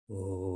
Oh.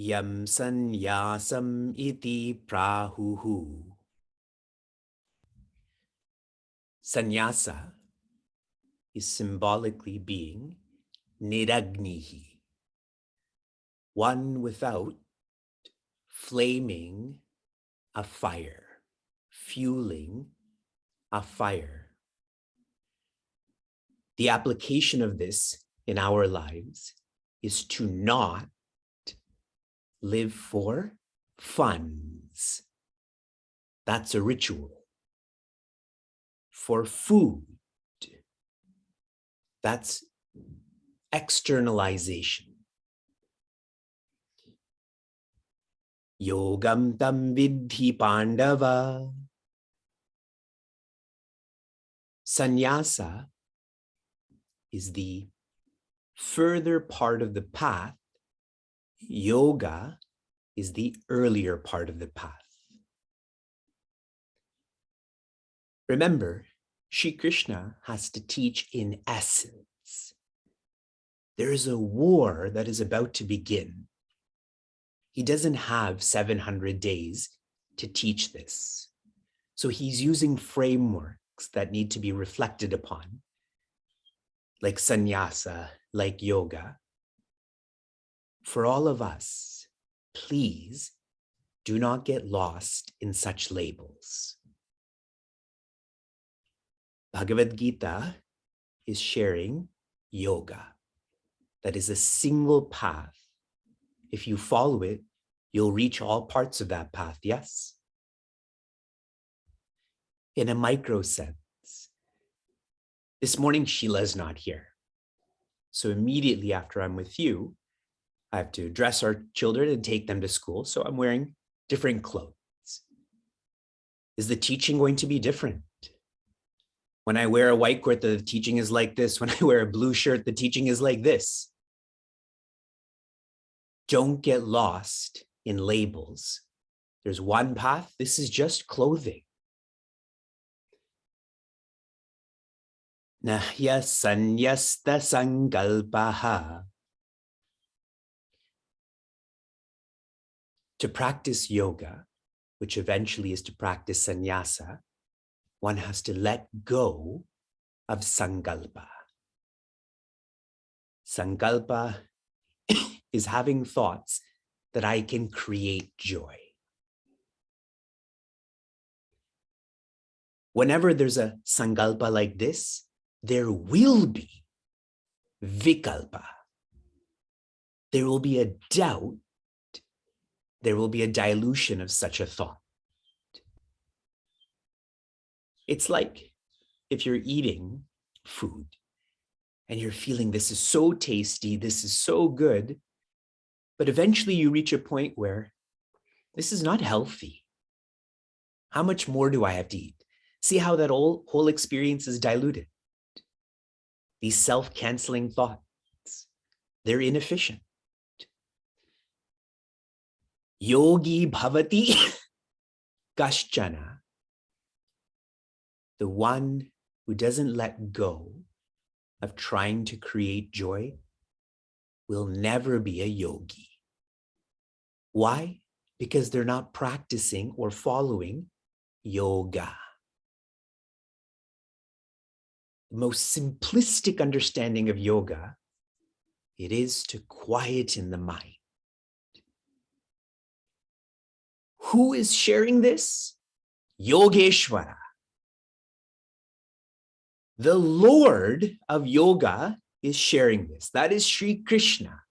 Yam sannyasam iti prahuhu. Sannyasa is symbolically being niragnihi, one without flaming a fire, fueling a fire. The application of this in our lives is to not live for funds. That's a ritual. For food, that's externalization. Yogam tam vidhi pandava. Sannyasa is the further part of the path. Yoga is the earlier part of the path. Remember, Shri Krishna has to teach in essence. There is a war that is about to begin. He doesn't have 700 days to teach this. So he's using frameworks that need to be reflected upon, like sannyasa, like yoga. For all of us, please do not get lost in such labels. Bhagavad Gita is sharing yoga. That is a single path. If you follow it, you'll reach all parts of that path, yes? In a micro sense, this morning Sheila's not here. So immediately after I'm with you, I have to dress our children and take them to school. So I'm wearing different clothes. Is the teaching going to be different? When I wear a white coat, the teaching is like this. When I wear a blue shirt, the teaching is like this. Don't get lost in labels. There's one path. This is just clothing. Nahya sannyasta sankalpaha. To practice yoga, which eventually is to practice sannyasa, one has to let go of sankalpa. Sankalpa is having thoughts that I can create joy. Whenever there's a sankalpa like this, there will be vikalpa. There will be a doubt. There will be a dilution of such a thought. It's like if you're eating food and you're feeling this is so tasty, this is so good, but eventually you reach a point where this is not healthy. How much more do I have to eat? See how that whole experience is diluted. These self-canceling thoughts, they're inefficient. Yogi bhavati kashchana. The one who doesn't let go of trying to create joy will never be a yogi. Why? Because they're not practicing or following yoga. The most simplistic understanding of yoga, it is to quieten the mind. Who is sharing this? Yogeshwara. The Lord of yoga is sharing this. That is Shri Krishna.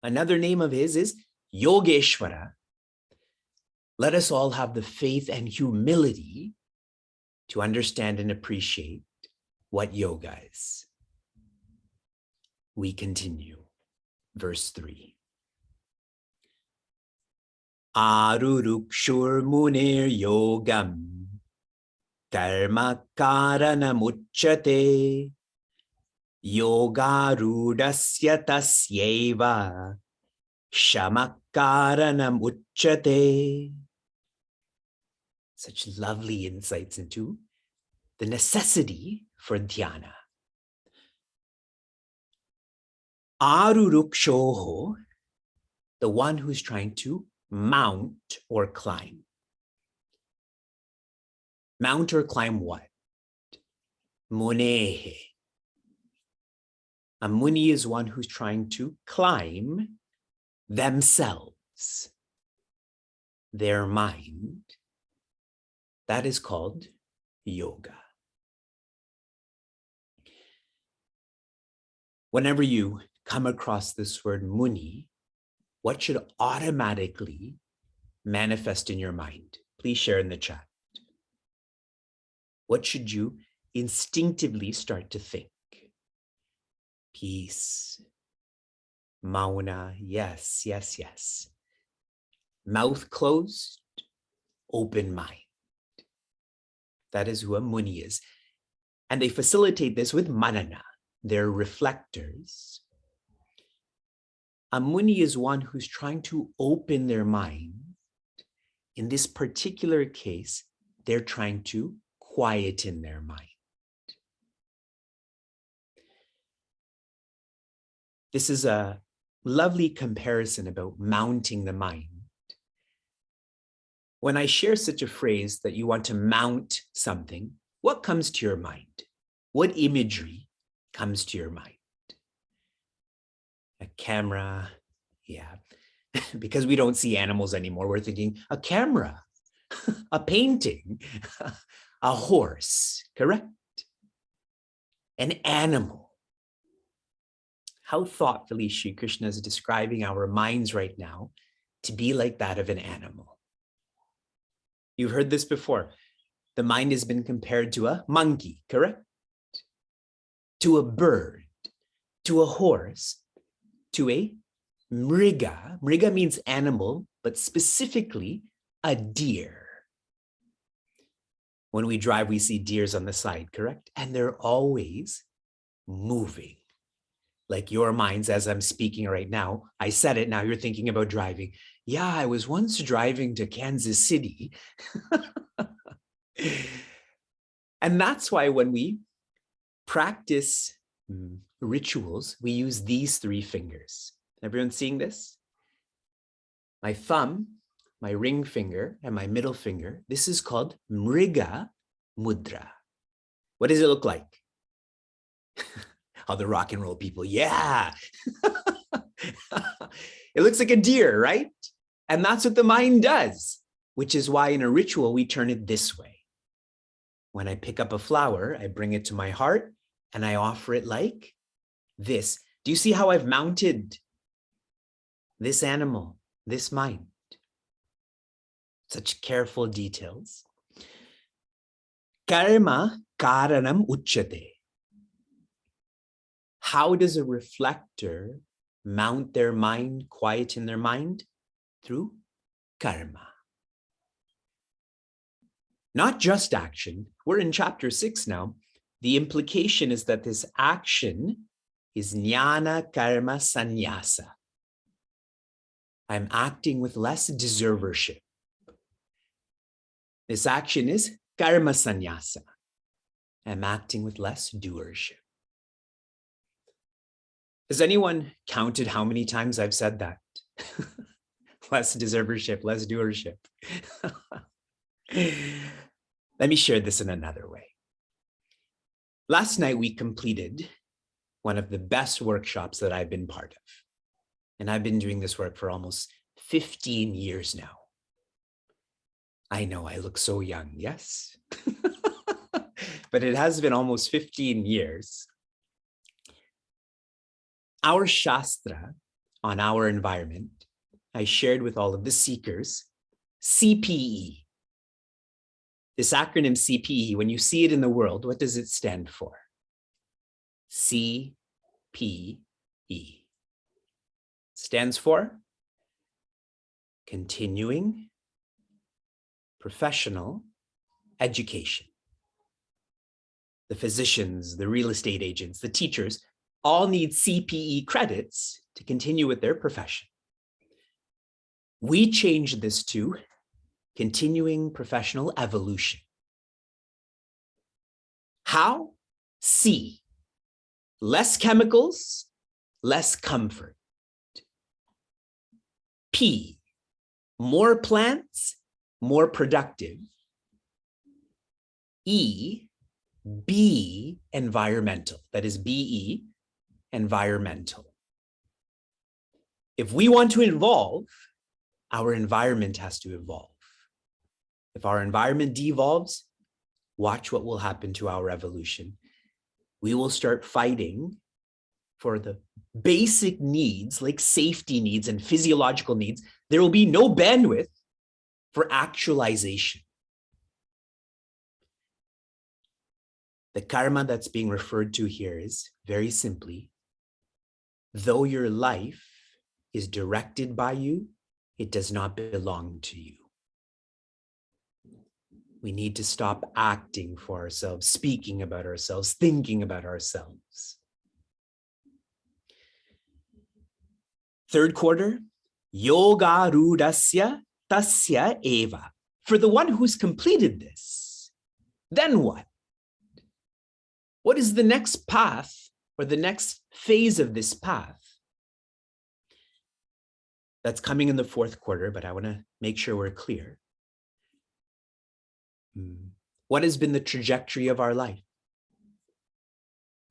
Another name of his is Yogeshwara. Let us all have the faith and humility to understand and appreciate what yoga is. We continue. Verse 3. Arurukshur munir yogam karma karanamuchyate yoga rudasya tasyeva shamakaranam Such lovely insights into the necessity for dhyana. Arurukshoho, the one who's trying to mount or climb. Mount or climb what? Munehe. A muni is one who's trying to climb themselves, their mind. That is called yoga. Whenever you come across this word muni, what should automatically manifest in your mind? Please share in the chat. What should you instinctively start to think? Peace, mauna, yes, yes, yes. Mouth closed, open mind. That is who a muni is. And they facilitate this with manana. They're reflectors. A muni is one who's trying to open their mind. In this particular case, they're trying to quieten their mind. This is a lovely comparison about mounting the mind. When I share such a phrase that you want to mount something, what comes to your mind? What imagery comes to your mind? A camera, yeah. Because we don't see animals anymore, we're thinking a camera, a painting, a horse, correct? An animal. How thoughtfully Shri Krishna is describing our minds right now to be like that of an animal. You've heard this before. The mind has been compared to a monkey, correct? To a bird, to a horse, to a mriga. Mriga means animal, but specifically a deer. When we drive, we see deers on the side, correct? And they're always moving. Like your minds, as I'm speaking right now, I said it, now you're thinking about driving. Yeah, I was once driving to Kansas City. And that's why when we practice rituals, we use these three fingers. Everyone seeing this? My thumb, my ring finger, and my middle finger. This is called Mriga Mudra. What does it look like? All the rock and roll people, yeah. It looks like a deer, right? And that's what the mind does, which is why in a ritual, we turn it this way. When I pick up a flower, I bring it to my heart and I offer it like this. Do you see how I've mounted this animal, this mind? Such careful details. Karma karanam uchyate. How does a reflector mount their mind, quieten their mind? Through karma. Not just action. We're in chapter 6 now. The implication is that this action is jnana, karma, sannyasa. I'm acting with less deservership. This action is karma sannyasa. I'm acting with less doership. Has anyone counted how many times I've said that? Less deservership, less doership. Let me share this in another way. Last night, we completed one of the best workshops that I've been part of. And I've been doing this work for almost 15 years now. I know I look so young, yes? But it has been almost 15 years. Our Shastra on our environment, I shared with all of the seekers, CPE. This acronym CPE, when you see it in the world, what does it stand for? CPE. Stands for continuing professional education. The physicians, the real estate agents, the teachers all need CPE credits to continue with their profession. We changed this to continuing professional evolution. How? C, less chemicals, less comfort. P, more plants, more productive. E, B, environmental. That is BE, environmental. If we want to evolve, our environment has to evolve. If our environment devolves, watch what will happen to our evolution. We will start fighting for the basic needs, like safety needs and physiological needs. There will be no bandwidth for actualization. The karma that's being referred to here is very simply, though your life is directed by you, it does not belong to you. We need to stop acting for ourselves, speaking about ourselves, thinking about ourselves. Third quarter, yoga rudasya tasya eva. For the one who's completed this, then what? What is the next path or the next phase of this path? That's coming in the fourth quarter, but I want to make sure we're clear. What has been the trajectory of our life?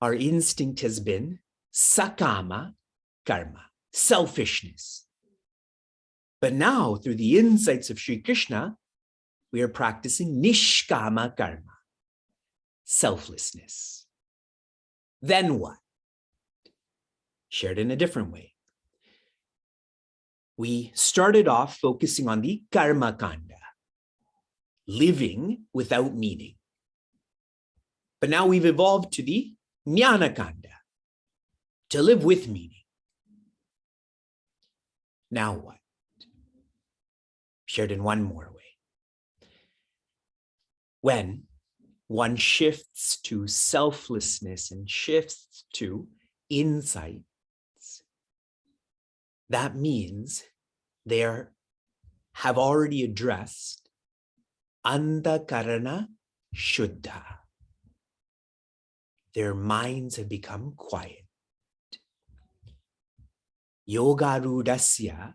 Our instinct has been sakama karma, selfishness. But now, through the insights of Shri Krishna, we are practicing nishkama karma, selflessness. Then what? Shared in a different way. We started off focusing on the karma kanda, living without meaning. But now we've evolved to the jnana kanda, to live with meaning. Now what? Shared in one more way. When one shifts to selflessness and shifts to insights, that means they have already addressed antahkarana shuddha. Their minds have become quiet. Yoga rudasya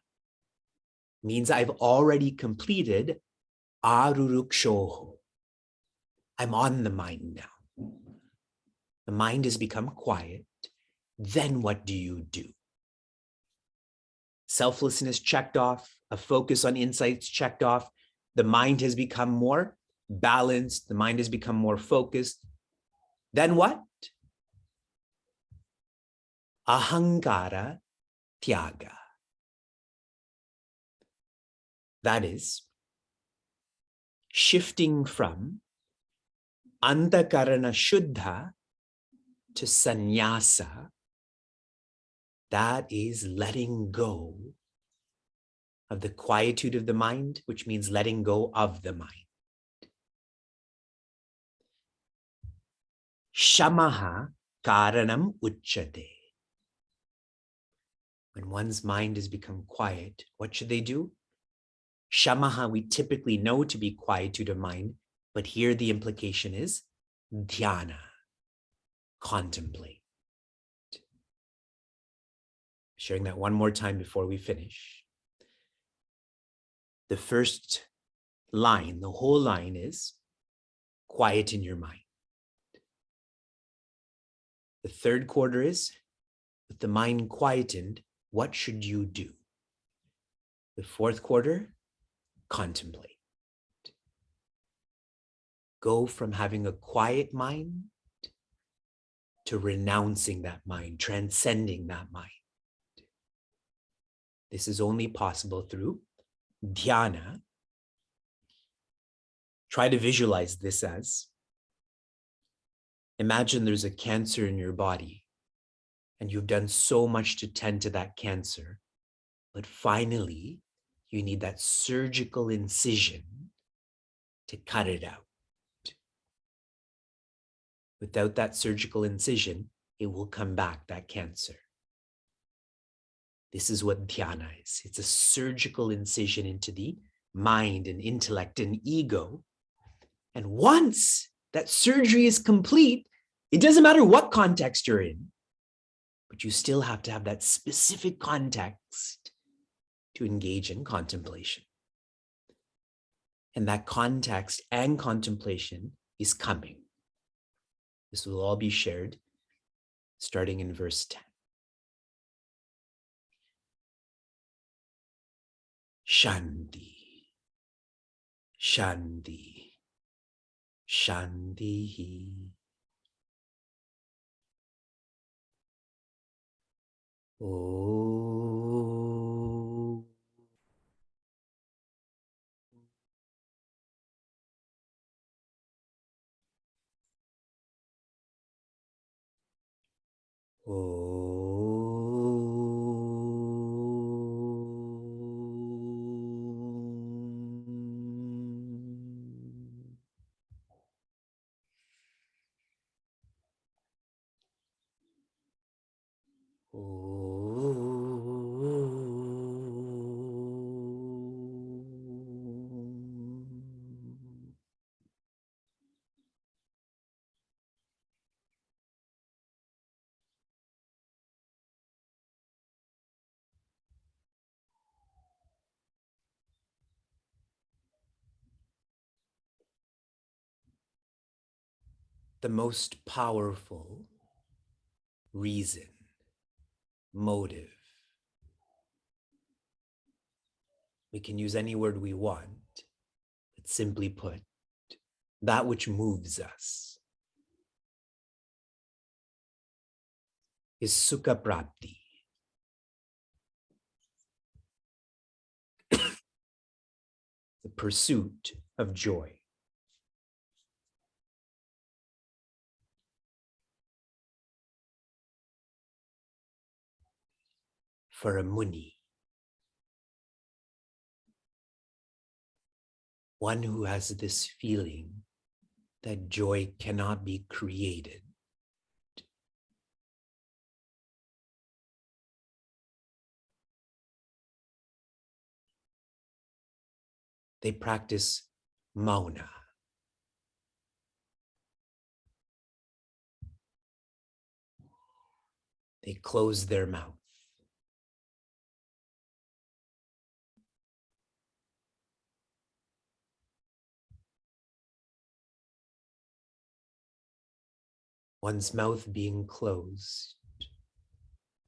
means I've already completed arurukshoho. I'm on the mind now. The mind has become quiet. Then what do you do? Selflessness checked off, a focus on insights checked off. The mind has become more balanced. The mind has become more focused. Then what? Ahankara, tyaga. That is shifting from antahkarana shuddha to sannyasa. That is letting go of the quietude of the mind, which means letting go of the mind. Shamaha karanam uchyate. When one's mind has become quiet, what should they do? Shamaha, we typically know to be quietude of mind, but here the implication is dhyana, contemplate. Sharing that one more time before we finish. The first line, the whole line is quiet in your mind. The third quarter is, with the mind quietened, what should you do? The fourth quarter, contemplate. Go from having a quiet mind to renouncing that mind, transcending that mind. This is only possible through dhyana. Try to visualize this as, imagine there's a cancer in your body and you've done so much to tend to that cancer, but finally you need that surgical incision to cut it out. Without that surgical incision, it will come back, that cancer. This is what dhyana is. It's a surgical incision into the mind and intellect and ego. And once that surgery is complete, it doesn't matter what context you're in, but you still have to have that specific context to engage in contemplation. And that context and contemplation is coming. This will all be shared starting in verse 10. Shanti, Shanti, Shanti. Oh. The most powerful reason, motive. We can use any word we want, but simply put, that which moves us is sukha prapti. The pursuit of joy. For a muni, one who has this feeling that joy cannot be created, they practice mauna. They close their mouth. One's mouth being closed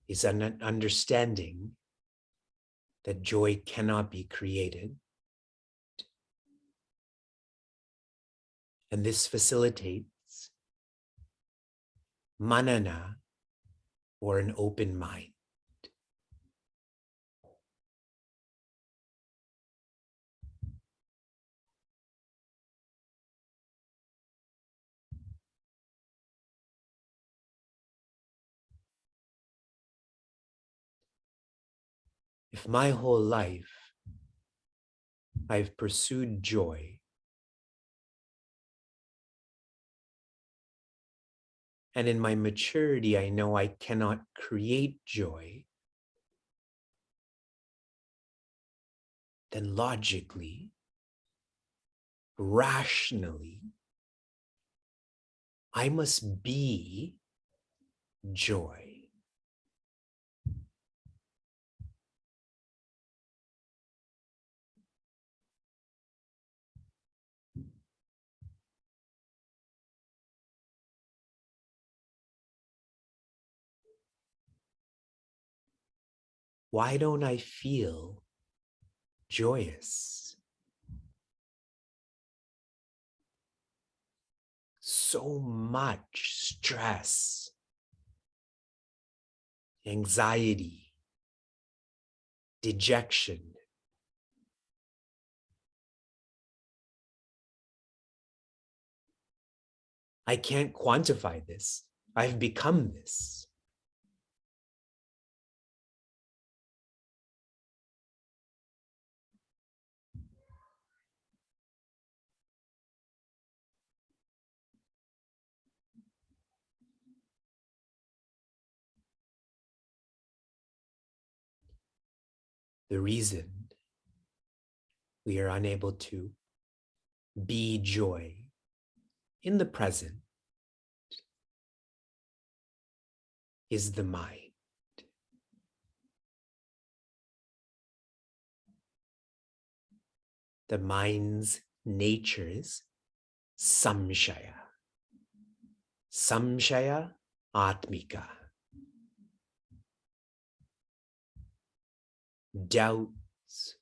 is an understanding that joy cannot be created. And this facilitates manana, or an open mind. If my whole life I've pursued joy, and in my maturity I know I cannot create joy, then logically, rationally, I must be joy. Why don't I feel joyous? So much stress anxiety, dejection. I can't quantify this. I've become this. The reason we are unable to be joy in the present is the mind. The mind's nature is samshaya. Samshaya atmika. Doubts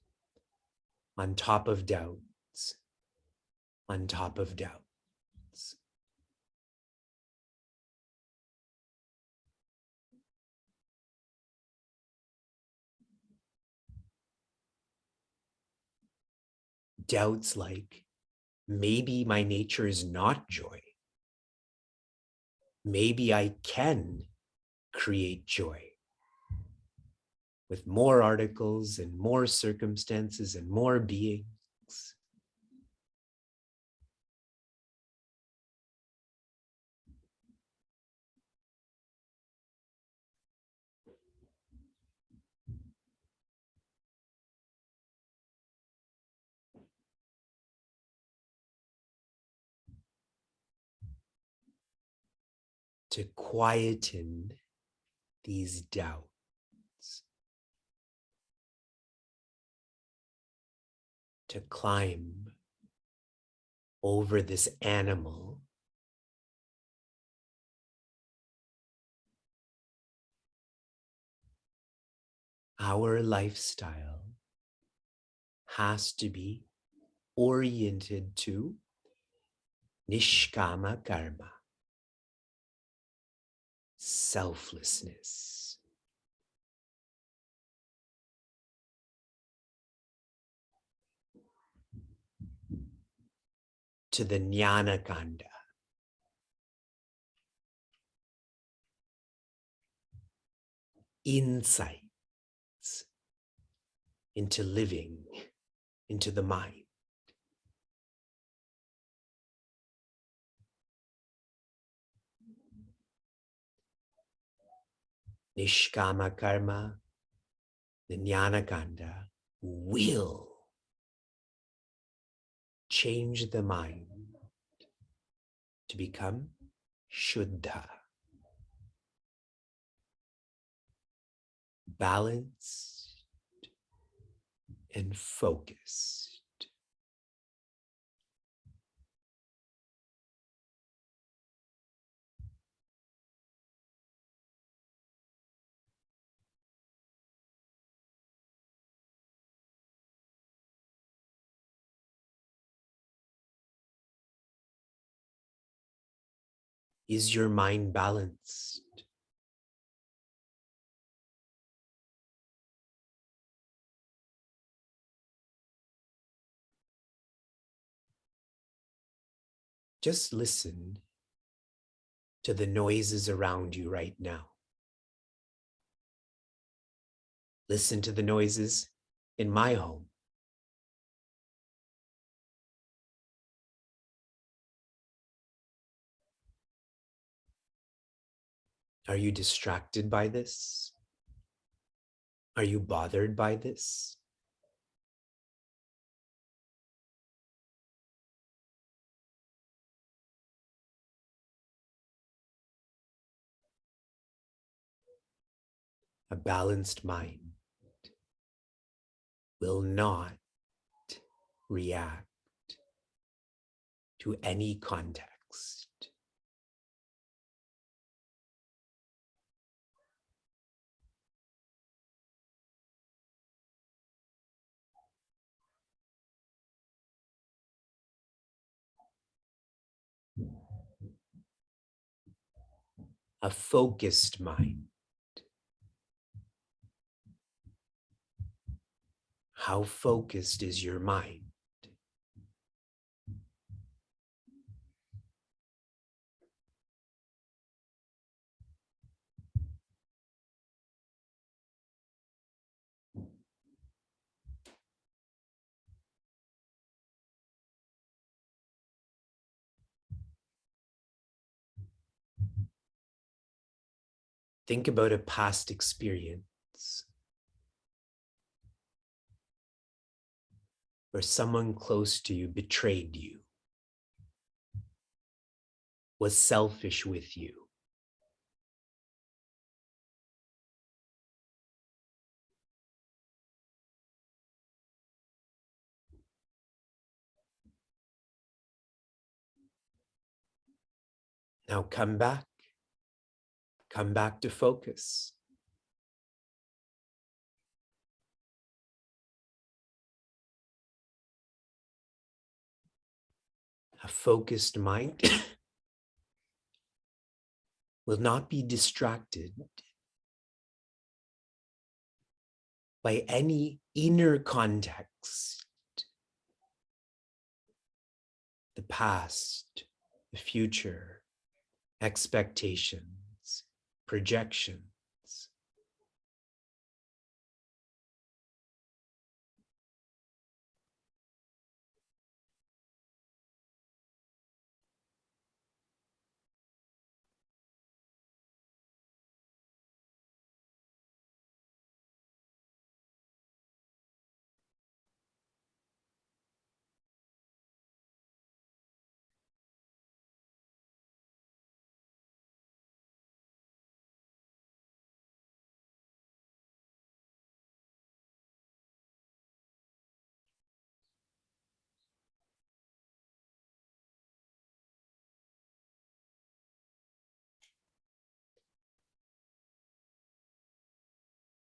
on top of doubts on top of doubts. Doubts like, maybe my nature is not joy. Maybe I can create joy with more articles and more circumstances and more beings. To quieten these doubts, to climb over this animal, our lifestyle has to be oriented to nishkama karma, selflessness. To the jnana kanda, insights into living, into the mind. Nishkama karma, the jnana kanda will change the mind to become shuddha, balanced and focused. Is your mind balanced? Just listen to the noises around you right now. Listen to the noises in my home. Are you distracted by this? Are you bothered by this? A balanced mind will not react to any context. A focused mind How focused is your mind? Think about a past experience where someone close to you betrayed you, was selfish with you. Now come back to focus. A focused mind will not be distracted by any inner context, the past, the future, expectations, projections.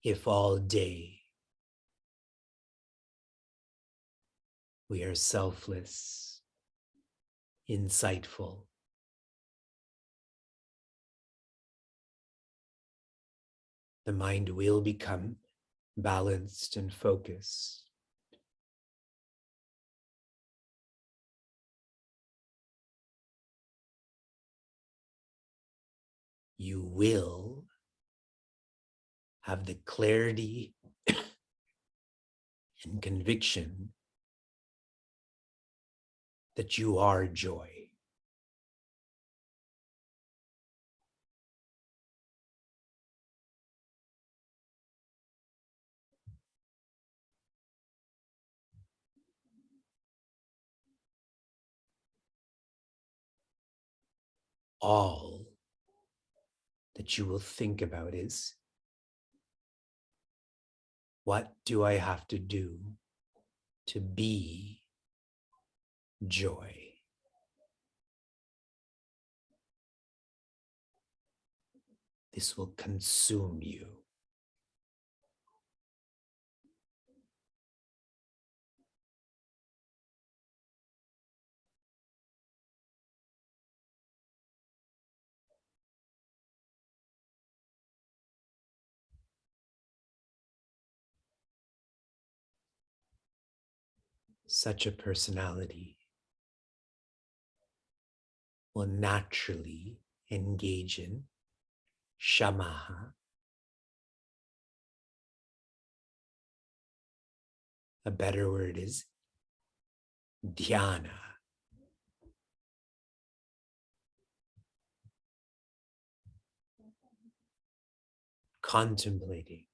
If all day we are selfless, insightful, the mind will become balanced and focused. You will have the clarity and conviction that you are joy. All that you will think about is, what do I have to do to be joy? This will consume you. Such a personality will naturally engage in shamaha. A better word is dhyana. Contemplating,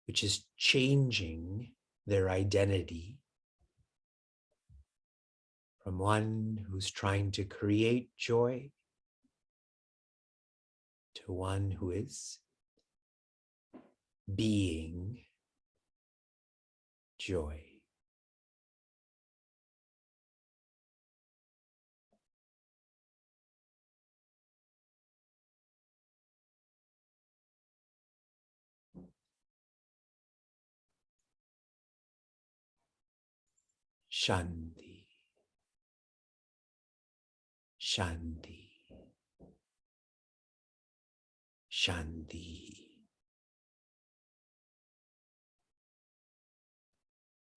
which is changing their identity from one who's trying to create joy to one who is being joy. Shanti, shanti, shanti.